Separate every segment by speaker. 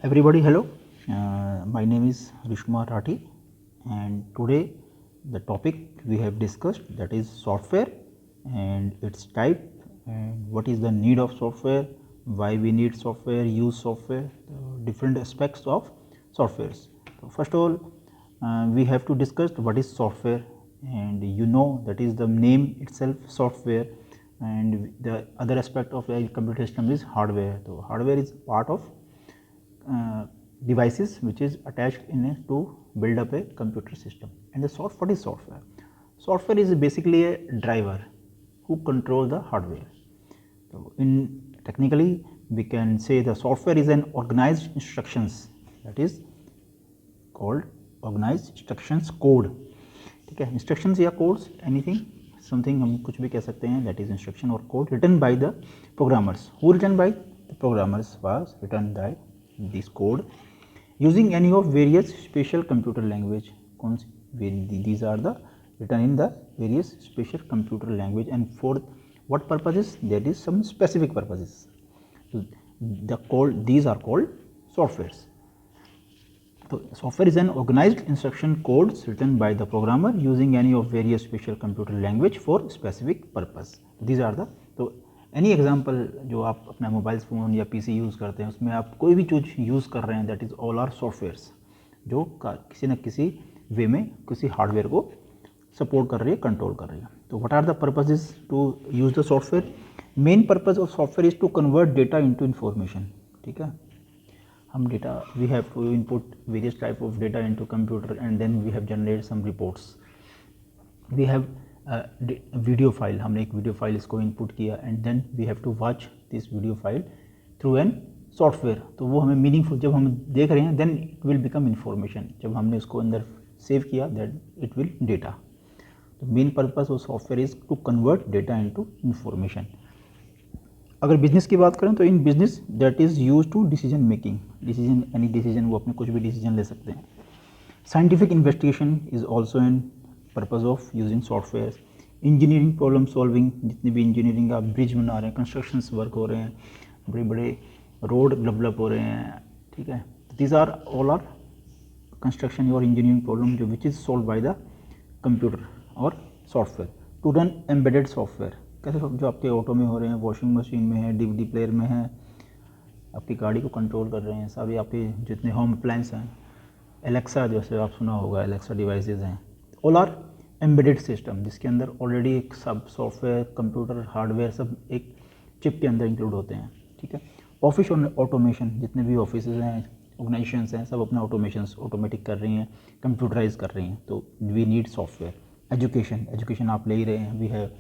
Speaker 1: Everybody, hello. My name is Vishkumar Rathi, and today the topic we have discussed, that is software and its type, and what is the need of software, why we need software, use software, different aspects of softwares. So first of all, we have to discuss what is software, and that is the name itself, software, and the other aspect of a computer system is hardware. So hardware is part of devices which is attached in a to build up a computer system. And the what is software? Software is basically a driver who control the hardware. So in technically we can say the software is an organized instructions, that is called organized instructions code. ठीक है, instructions या codes, anything, something हम कुछ भी कह सकते हैं, that is instruction or code written by the programmers. Who written by the programmers was written by this code using any of various special computer language. These are the written in the various special computer language, and for what purposes? There is some specific purposes. So these are called softwares. So software is an organized instruction codes written by the programmer using any of various special computer language for specific purpose. These are the any example जो आप अपना mobile phone या PC use करते हैं उसमें आप कोई भी चीज़ यूज़ कर रहे हैं, that is all are softwares जो किसी न किसी वे में किसी हार्डवेयर को सपोर्ट कर रही है, कंट्रोल कर रही है. तो what are the purposes to use the software? Main purpose of software is to convert data into information. ठीक है, हम data we have to input various type of data into computer and then we have generate some reports. We have video file, हमने एक video file इसको input किया and then we have to watch this video file through an software. तो वो हमें meaningful जब हम देख रहे हैं then it will become information. जब हमने उसको अंदर सेव किया दैट इट विल डेटा. तो main purpose of software is to convert data into information. अगर बिजनेस की बात करें तो in business that is use to decision making. Decision, any decision, वो अपने कुछ भी डिसीजन ले सकते हैं. Scientific investigation is also an purpose of using software. Engineering problem solving, जितनी भी इंजीनियरिंग आप ब्रिज बना रहे हैं, कंस्ट्रक्शंस वर्क हो रहे हैं, बड़े बड़े रोड डेवलप हो रहे हैं. ठीक है, these are all are construction और इंजीनियरिंग प्रॉब्लम जो which is solved by the computer और software. To run embedded software, कैसे जो आपके ऑटो में हो रहे हैं, वॉशिंग मशीन में है, डीवीडी प्लेयर में है, आपकी गाड़ी को कंट्रोल कर रहे हैं, सारे आपके जितने होम अप्लायंस हैं, एलेक्सा जैसे आप सुना होगा, एलेक्सा डिवाइसेज हैं, ऑल आर एम्बेडेड सिस्टम जिसके अंदर ऑलरेडी एक सब सॉफ्टवेयर, कंप्यूटर, हार्डवेयर सब एक चिप के अंदर इंक्लूड होते हैं. ठीक है, ऑफिस ऑटोमेशन, जितने भी ऑफिस हैं, ऑर्गेनाइजेशंस हैं, सब अपना ऑटोमेशंस ऑटोमेटिक कर रही हैं, कंप्यूटराइज कर रही हैं. तो वी नीड सॉफ्टवेयर. एजुकेशन आप ले ही रहे हैं, वी है,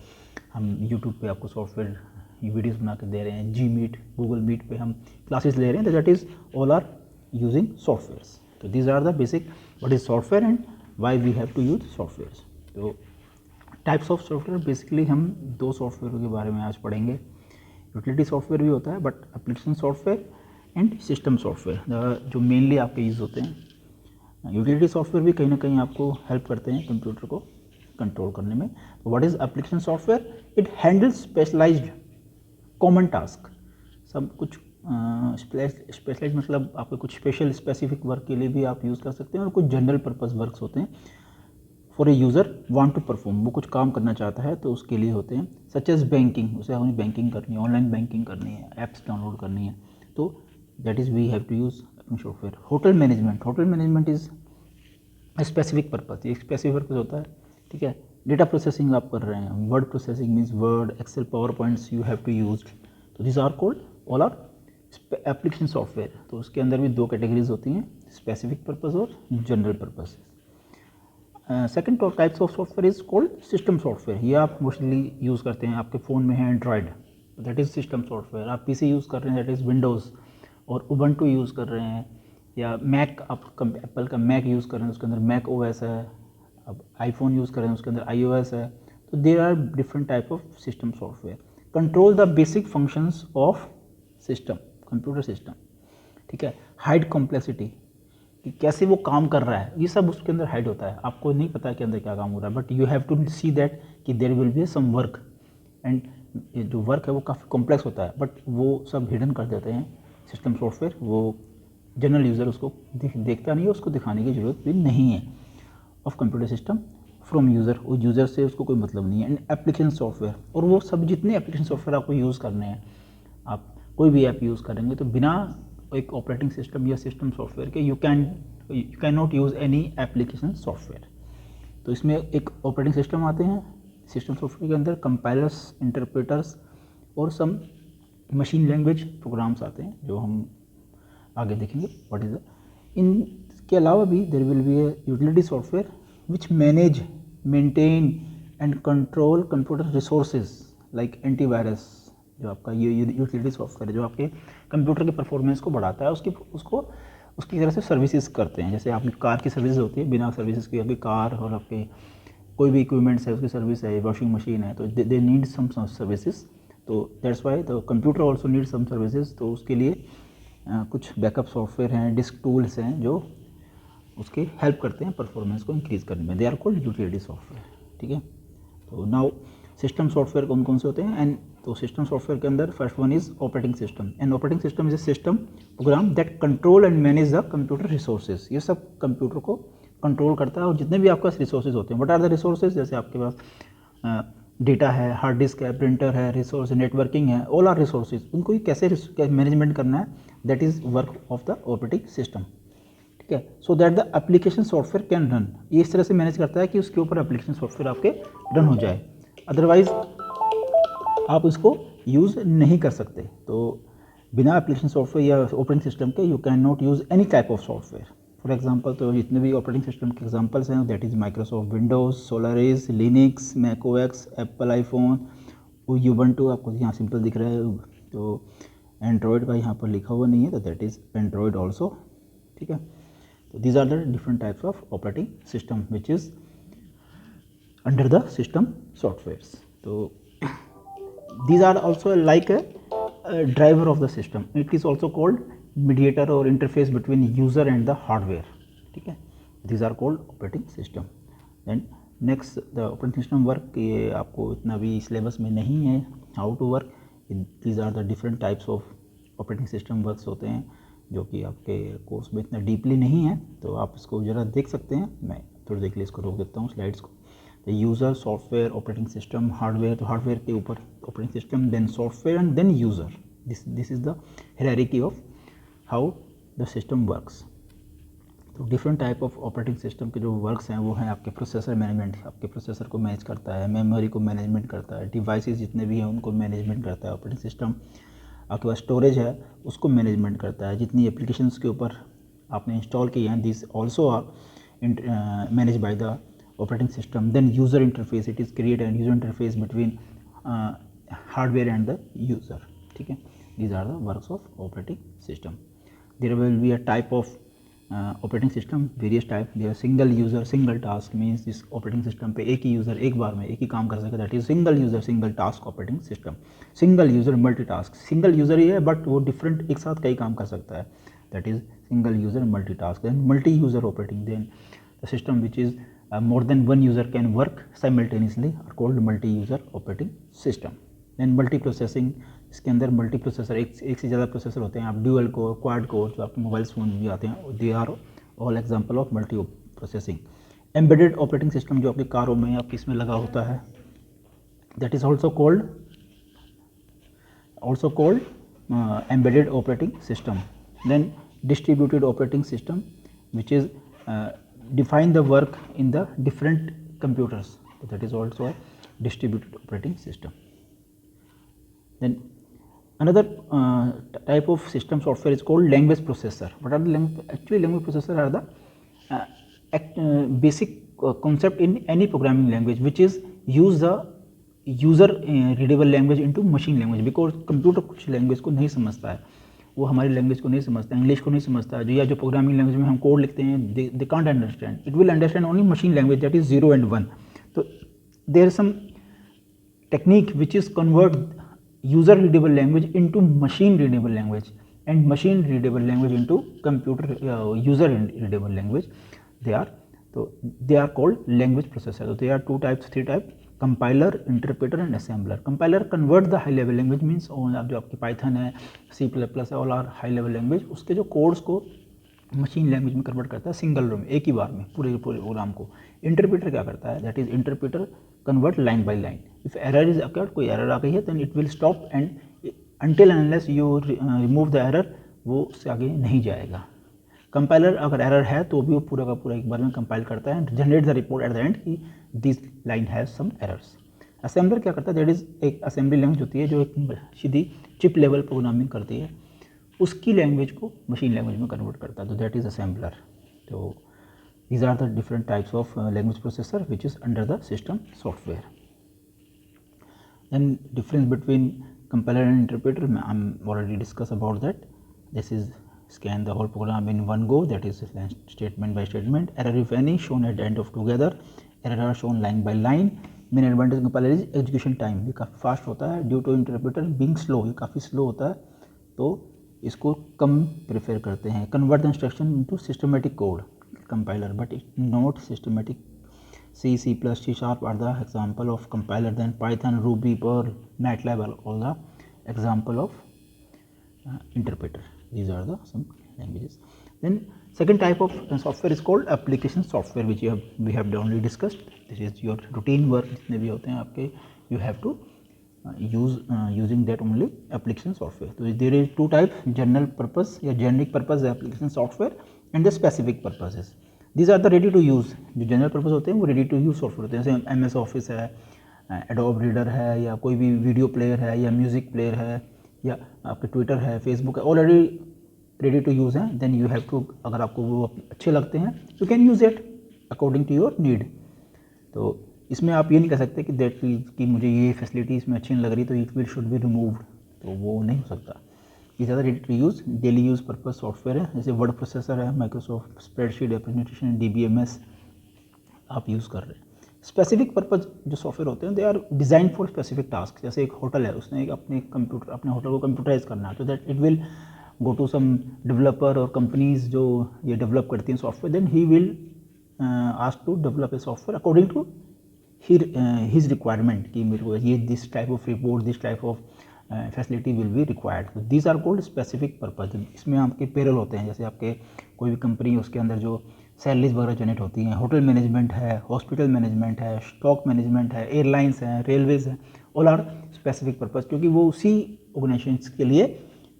Speaker 1: हम यूट्यूब पे आपको सॉफ्टवेयर वीडियोज़ बना के दे रहे हैं, जी मीट, गूगल मीट पे हम क्लासेस ले रहे हैं. That is all are using softwares. तो these are the basic what is software and why we have to use softwares. तो टाइप्स ऑफ सॉफ्टवेयर, बेसिकली हम दो सॉफ्टवेयर के बारे में आज पढ़ेंगे. यूटिलिटी सॉफ्टवेयर भी होता है but application software and system software जो मेनली आपके यूज़ होते हैं. यूटिलिटी सॉफ्टवेयर भी कहीं ना कहीं आपको हेल्प करते हैं कंप्यूटर को कंट्रोल करने में. What is application software? It handles specialized common task. सब कुछ स्पेशलाइज मतलब आपके कुछ स्पेशल स्पेसिफिक वर्क के लिए भी आप यूज़ कर सकते हैं, और कुछ जनरल पर्पज़ वर्क्स होते हैं for a user want to perform. वो कुछ काम करना चाहता है तो उसके लिए होते हैं. सच एज बैंकिंग, उसे हमें बैंकिंग करनी है, ऑनलाइन बैंकिंग करनी है, ऐप्स डाउनलोड करनी है, तो that is we have to use software. Hotel management is specific purpose. ये स्पेसिफिक पर्पज़ होता है. ठीक है, डेटा प्रोसेसिंग आप कर रहे हैं, word processing means Word, Excel, Power Points you have to use. तो this are called all are application software. तो उसके अंदर भी दो कैटेगरीज होती हैं, स्पेसिफिक पर्पज़ और general purpose. Second types of software is called system software. ये आप मोस्टली यूज़ करते हैं, आपके फ़ोन में है Android, that is system software. आप पीसी यूज़ कर रहे हैं, दैट इज़ विंडोज़ और उबंटू यूज़ कर रहे हैं, या मैक, आप एप्पल का मैक यूज़ कर रहे हैं, उसके अंदर मैक ओएस है. अब आईफोन यूज़ कर रहे हैं, उसके अंदर iOS है. तो there are different type of system software. Control the basic functions of system, computer system. ठीक है, हाइड कॉम्प्लेक्सिटी, कि कैसे वो काम कर रहा है, ये सब उसके अंदर हाइड होता है. आपको नहीं पता कि अंदर क्या काम हो रहा है, but you have to see that कि there will be some work, and जो वर्क है वो काफ़ी कॉम्प्लेक्स होता है, बट वो सब हिडन कर देते हैं सिस्टम सॉफ्टवेयर. वो जनरल यूज़र उसको देखता नहीं है, उसको दिखाने की ज़रूरत भी नहीं है। Of computer system from user, वो यूज़र से उसको कोई मतलब नहीं है। एंड एप्लीकेशन सॉफ्टवेयर, और वो सब जितने एप्लीकेशन सॉफ्टवेयर आपको यूज़ करने हैं, आप कोई भी ऐप यूज़ करेंगे तो बिना एक ऑपरेटिंग सिस्टम या सिस्टम सॉफ्टवेयर के you can not use any application software. तो इसमें एक ऑपरेटिंग सिस्टम आते हैं, सिस्टम सॉफ्टवेयर के अंदर कंपाइलर्स, इंटरप्रेटर्स और सम मशीन लैंग्वेज प्रोग्राम्स आते हैं जो हम आगे देखेंगे व्हाट इज द। इनके अलावा भी there will be a utility software which manage, maintain and control computer resources like antivirus, जो आपका ये यूटिलिटी सॉफ्टवेयर है जो आपके कंप्यूटर के परफॉर्मेंस को बढ़ाता है, उसकी तरह से सर्विसेज करते हैं। जैसे आपकी कार की सर्विस होती है, बिना सर्विसेज की आपकी कार और आपके कोई भी इक्विपमेंट्स है उसकी सर्विस है, वॉशिंग मशीन है, तो दे नीड सम सर्विसेज। तो that's why the computer also need some services. तो उसके लिए कुछ बैकअप सॉफ्टवेयर हैं, डिस्क टूल्स हैं जो उसके हेल्प करते हैं परफॉर्मेंस को इंक्रीज़ करने में। They are called utility software. ठीक है, तो नाउ सिस्टम सॉफ्टवेयर कौन कौन से होते हैं। एंड तो सिस्टम सॉफ्टवेयर के अंदर first one is operating system. And operating system is a system program that control and manage the computer resources. ये सब कंप्यूटर को कंट्रोल करता है और जितने भी आपके पास रिसोर्सेज होते हैं, व्हाट आर द रिसोर्सेज, जैसे आपके पास डेटा है, हार्ड डिस्क है, प्रिंटर है, रिसोर्स नेटवर्किंग है, ऑल आर रिसोर्सेज। उनको ही कैसे मैनेजमेंट करना है, that is work of the operating system. ठीक है, so that the application software can run. ये इस तरह से मैनेज करता है कि उसके ऊपर एप्लीकेशन सॉफ्टवेयर आपके रन हो जाए, अदरवाइज आप इसको यूज़ नहीं कर सकते। तो बिना एप्लीकेशन सॉफ्टवेयर या ऑपरेटिंग सिस्टम के you can not use any type of software. For example, तो जितने भी ऑपरेटिंग सिस्टम के एग्जांपल्स हैं that is Microsoft Windows, Solaris, Linux, Mac OS, Apple iPhone, Ubuntu आपको यहाँ सिंपल दिख रहा है। तो एंड्रॉयड का यहाँ पर लिखा हुआ नहीं है, तो दैट इज़ एंड्रॉयड ऑल्सो। ठीक है, तो these are the different types of operating system which is under the system softwares. तो these are also like a driver of the system. It is also called mediator or interface between user and the hardware. ठीक है, these are called operating system. Then next the operating system work, ये आपको इतना भी syllabus में नहीं है how to work. These are the different types of operating system works होते हैं जो कि आपके कोर्स में इतना डीपली नहीं है, तो आप इसको ज़रा देख सकते हैं। मैं थोड़ी देर के लिए इसको रोक देता हूँ स्लाइड्स को। User, software, operating system, hardware, तो हार्डवेयर के ऊपर operating system, then software and then user. This is the hierarchy of how the system works. तो different type of operating system के जो वर्क्स हैं वो हैं आपके प्रोसेसर मैनेजमेंट, आपके प्रोसेसर को मैनेज करता है, मेमोरी को मैनेजमेंट करता है, डिवाइसेस जितने भी हैं उनको मैनेजमेंट करता है ऑपरेटिंग सिस्टम। आपके पास स्टोरेज है उसको मैनेजमेंट करता है, जितनी एप्लीकेशंस के ऊपर आपने इंस्टॉल किए हैं this also are manage by the operating system. Then user interface, it is create a user interface between hardware and the user. ठीक है, these are the works of operating system. There will be a type of operating system, various type. There are single user, single task means इस operating system पे एक ही user एक बार में एक ही काम कर सके, that is single user single task operating system. Single user multitask, single user ही है but वो different एक साथ कई काम कर सकता है, that is single user multitask. Then multi user operating, then the system which is more than one user can work simultaneously are called multi-user operating system. Then multi-processing, इसके अंदर मल्टी प्रोसेसर एक से ज़्यादा प्रोसेसर होते हैं, आप dual core, quad core जो आपके मोबाइल फ़ोन में भी आते हैं, they are all example of multi processing. Embedded operating system जो आपकी कारों में या किस में लगा होता है, that is also called embedded operating system. Then distributed operating system which is define the work in the different computers, so that is also a distributed operating system. Then another type of system software is called language processor. What are the language processor are the basic concept in any programming language which is use the user readable language into machine language, because computer कुछ language को नहीं समझता है, वो हमारी language को नहीं समझता, इंग्लिश को नहीं समझता, जो प्रोग्रामिंग लैंग्वेज में हम कोड लिखते हैं they can't understand, it will understand only machine language that is 0 and 1. तो there some technique which is convert user readable language into machine readable language and machine readable language into computer user readable language. They are called language processor. They are 2 types 3 types, compiler, interpreter and assembler. Compiler convert the high level language means जो आपकी Python है, C++ है, all are high level language, उसके जो codes को machine language में convert करता है सिंगल रो में, एक ही बार में पूरे प्रोग्राम को। इंटरप्रेटर क्या करता है, that is interpreter convert line by line. If error is occurred, कोई एरर आ गई है, then it will stop and until unless you remove the error, वो उससे आगे नहीं जाएगा। कंपाइलर अगर एरर है तो भी वो पूरा का पूरा एक बार में कंपाइल करता है and generate the report at the end कि this line has some errors. Assembler क्या करता है, दैट इज एक असेंबली लैंग्वेज होती है जो एक सीधी चिप लेवल प्रोग्रामिंग करती है, उसकी लैंग्वेज को मशीन लैंग्वेज में कन्वर्ट करता है, तो दैट इज असेंबलर। तो these are the different types of language processor which is under the system software. Then difference between compiler and interpreter, I'm already discussed about that. This is scan the whole program in one go, that is statement by statement. Error if any shown at the end of together, error are shown line by line. Main advantage compiler is execution time, ये काफ़ी fast होता है, due to interpreter being slow, ये काफ़ी slow होता है, तो इसको कम प्रेफर करते हैं। Convert the instruction into systematic code compiler, but it's not systematic. C, C++, C# are the example of compiler. Then Python, Ruby, Perl, MATLAB are all the example of interpreter. These are the some languages. Then second type of software is called application software, which we have already discussed. This is your routine work जितने भी होते हैं आपके, you have to using that only application software. So there is two types, general purpose या generic purpose application software and the specific purposes. These are the ready to use, जो general purpose होते हैं वो ready to use software होते हैं, जैसे MS office है, adobe reader है, या कोई भी वीडियो प्लेयर है, या म्यूजिक प्लेयर है, या आपके ट्विटर है, फेसबुक है, ऑलरेडी रेडी टू यूज़ हैं। देन यू हैव टू, अगर आपको वो अच्छे लगते हैं you can use it according to your need. तो इसमें आप ये नहीं कह सकते कि दैट कि मुझे ये फैसिलिटी इसमें अच्छी नहीं लग रही तो it will should be removed, तो वो नहीं हो सकता। ये ज़्यादा ready to use daily use purpose software है, जैसे वर्ड प्रोसेसर है, माइक्रोसॉफ्ट स्प्रेडशीट प्रेजेंटेशन, DBMS आप यूज़ कर रहे हैं। स्पेसिफिक पर्पज जो सॉफ्टवेयर होते हैं they are design for specific task. जैसे एक होटल है, उसने एक अपने होटल को कंप्यूटराइज करना है, तो that it will go to some developer और कंपनीज जो ये डेवलप करती हैं software, then he will ask to develop a software according to his requirement कि मेरे को ये this type of report, this type of facility will be required. तो these are called specific purpose. इसमें आपके पेरोल होते हैं, जैसे आपके कोई भी कंपनी है उसके अंदर जो सैलरीज वगैरह जनरेट होती हैं, होटल मैनेजमेंट है, हॉस्पिटल मैनेजमेंट है, स्टॉक मैनेजमेंट है, एयरलाइंस हैं, रेलवेज हैं, ऑल आर स्पेसिफिक पर्पज, क्योंकि वो उसी ऑर्गेनाइजेशन के लिए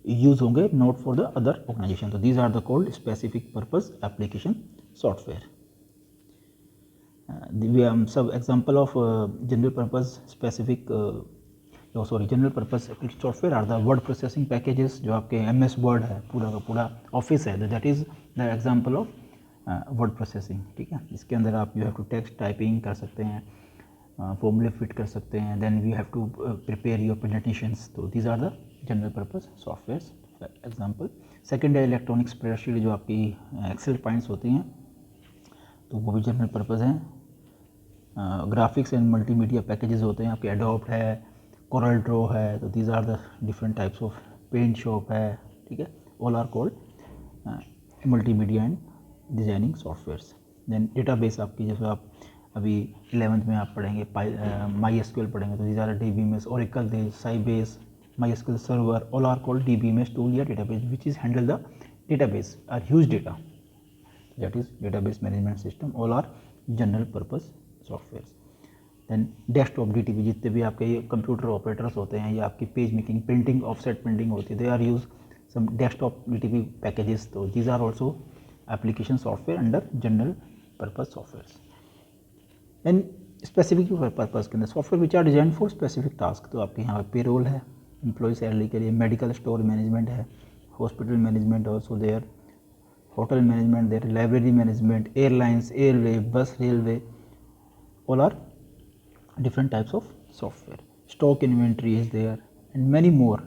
Speaker 1: यूज होंगे, not for the other organization. तो these are the called specific purpose application software. सब example of general purpose specific general purpose software are the word processing packages, जो आपके MS वर्ड है, पूरा का पूरा ऑफिस है, that is the example of word processing. ठीक है, इसके अंदर आप you have to text typing कर सकते हैं, फॉर्मूले फिट कर सकते हैं, then you have to prepare your presentations. तो these are the general purpose software example. Second है इलेक्ट्रॉनिक स्प्रेडशीट, जो आपकी एक्सेल पॉइंट्स होती हैं, तो वो भी जनरल पर्पज़ हैं। ग्राफिक्स एंड मल्टीमीडिया पैकेजेस होते हैं आपके, एडोब है, कोरल ड्रॉ है, तो these are the different types of, paint shop है, ठीक है, all are called multimedia and designing softwares. Then database आपकी, जैसे आप अभी 11th में आप पढ़ेंगे MySQL पढ़ेंगे, तो दीज आर DBMS, Oracle, Sybase, MySQL server, all are called DBMS tool या database which is handle the database are huge data, that is database management system, all are general purpose softwares. Then desktop DTP, जितने भी आपके ये computer operators होते हैं या आपकी page making, printing, offset printing होती है, they are use some desktop DTP packages, तो these are also application software under general purpose software. Then specific purpose के अंदर software which are design for specific task, तो आपके यहाँ payroll है, employ salary के लिए, मेडिकल स्टोर मैनेजमेंट है, hospital management also there, hotel management there, library management, airlines, airway, bus, railway, all are different types of software. Stock inventory is there and many more,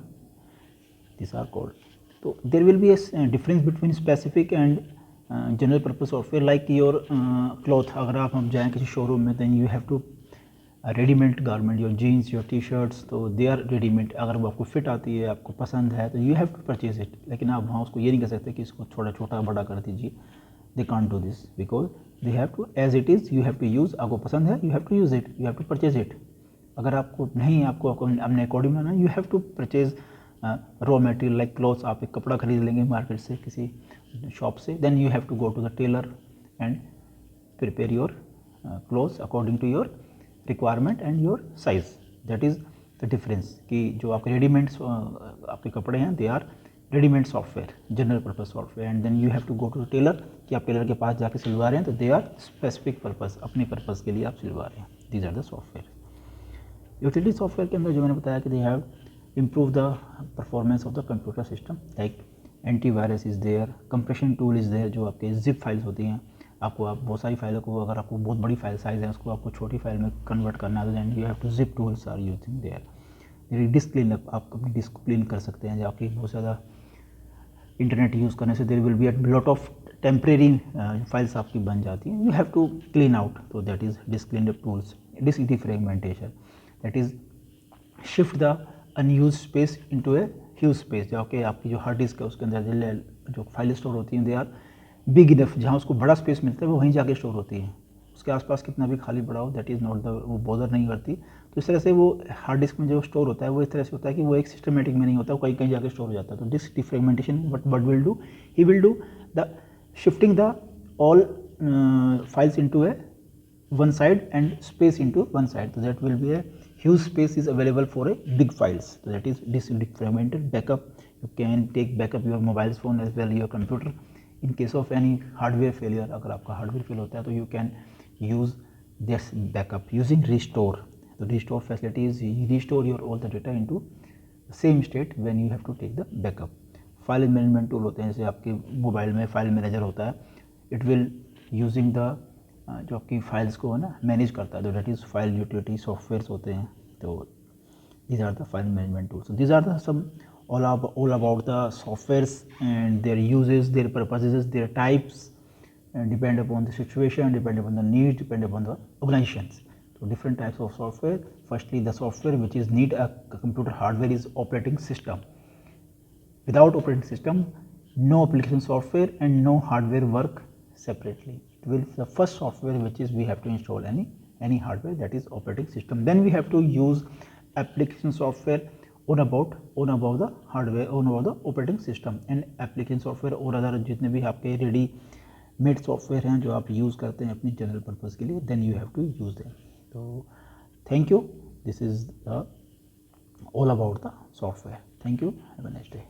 Speaker 1: these are called. So there will be a difference between specific and general purpose software, like your cloth, अगर आप हम जाएँ किसी showroom में, then you have to readymade garment, your jeans, your T-shirts, तो they are readymade, अगर वो आपको फिट आती है, आपको पसंद है, तो you have to purchase it. लेकिन आप वहाँ उसको ये नहीं कह सकते कि इसको थोड़ा छोटा बड़ा कर दीजिए, they can't do this because they have to as it is, you have to use, आपको पसंद है you have to use it, you have to purchase it. अगर आपको नहीं, आपको अपने अकॉर्डिंग बनाना, you have to purchase raw material like clothes, आप एक कपड़ा खरीद लेंगे मार्केट से किसी शॉप से, then you have to go to the tailor and prepare your clothes according to your requirement and your size. That is the difference कि जो आपके रेडीमेड आपके कपड़े हैं they are readymade software, general purpose software, and then you have to go to the tailor कि आप Taylor के पास जाके सिलवा रहे हैं तो दे आर स्पेसिफिक पर्पज़, अपने पर्पज़ के लिए आप सिलवा रहे हैं। These are the software. Utility software के अंदर जो मैंने बताया कि they have improve the performance of the computer system, like antivirus is there, compression tool is there, जो आपके जिप फाइल्स होती हैं, आपको आप बहुत सारी फाइलों को, अगर आपको बहुत बड़ी फाइल साइज़ है उसको आपको छोटी फाइल में कन्वर्ट करना है, then you have to zip tools are using there. Disk clean up, आप अपनी डिस्क क्लीन कर सकते हैं, जब आपकी बहुत ज़्यादा इंटरनेट यूज़ करने से there will be a lot of temporary files आपकी बन जाती हैं, you have to clean out, तो that is disk clean up tools. Disk defragmentation, that is shift the unused space into a huge space, जो कि आपकी जो hard disk है उसके अंदर जो फाइल स्टोर होती हैं दे आर बिग इनफ, जहाँ उसको बड़ा स्पेस मिलता है वो वहीं जाके स्टोर होती है, उसके आसपास कितना भी खाली पड़ा हो दैट इज़ नॉट द, वो बॉदर नहीं करती। तो इस तरह से वो हार्ड डिस्क में जो स्टोर होता है वो इस तरह से होता है कि वो एक सिस्टमेटिक में नहीं होता, वो कहीं कहीं जाके स्टोर हो जाता है। तो disk defragmentation but will do, he will do the shifting the all files into a one side and space into one side, so that will be a huge space is available for a big files, so that is defragmented. Backup, you can take backup your mobile phone as well your computer in case of any hardware failure, अगर आपका hardware fail होता है तो you can use this backup using restore. तो restore facility is restore your all the data into same state when you have to take the backup. File management tool होते हैं, जैसे आपके मोबाइल में file manager होता है, it will using the जो आपकी फाइल्स को है ना मैनेज करता है, तो that is file utility softwares होते हैं। तो these are the file management tools, these are the sum all about the softwares and their uses, their purposes, their types, depend upon the situation, depend upon the need, depend upon the organizations. तो different types of software, firstly the software which is need a computer hardware is operating system. Without operating system, no application software and no hardware work separately. It will be the first software which is we have to install any hardware, that is operating system. Then we have to use application software on above the hardware, on above the operating system, and application software और other जितने भी आपके ready made software हैं जो आप use करते हैं अपनी जनरल पर्पज़ के लिए, then you have to use them. So thank you. This is all about the software. Thank you. Have a nice day.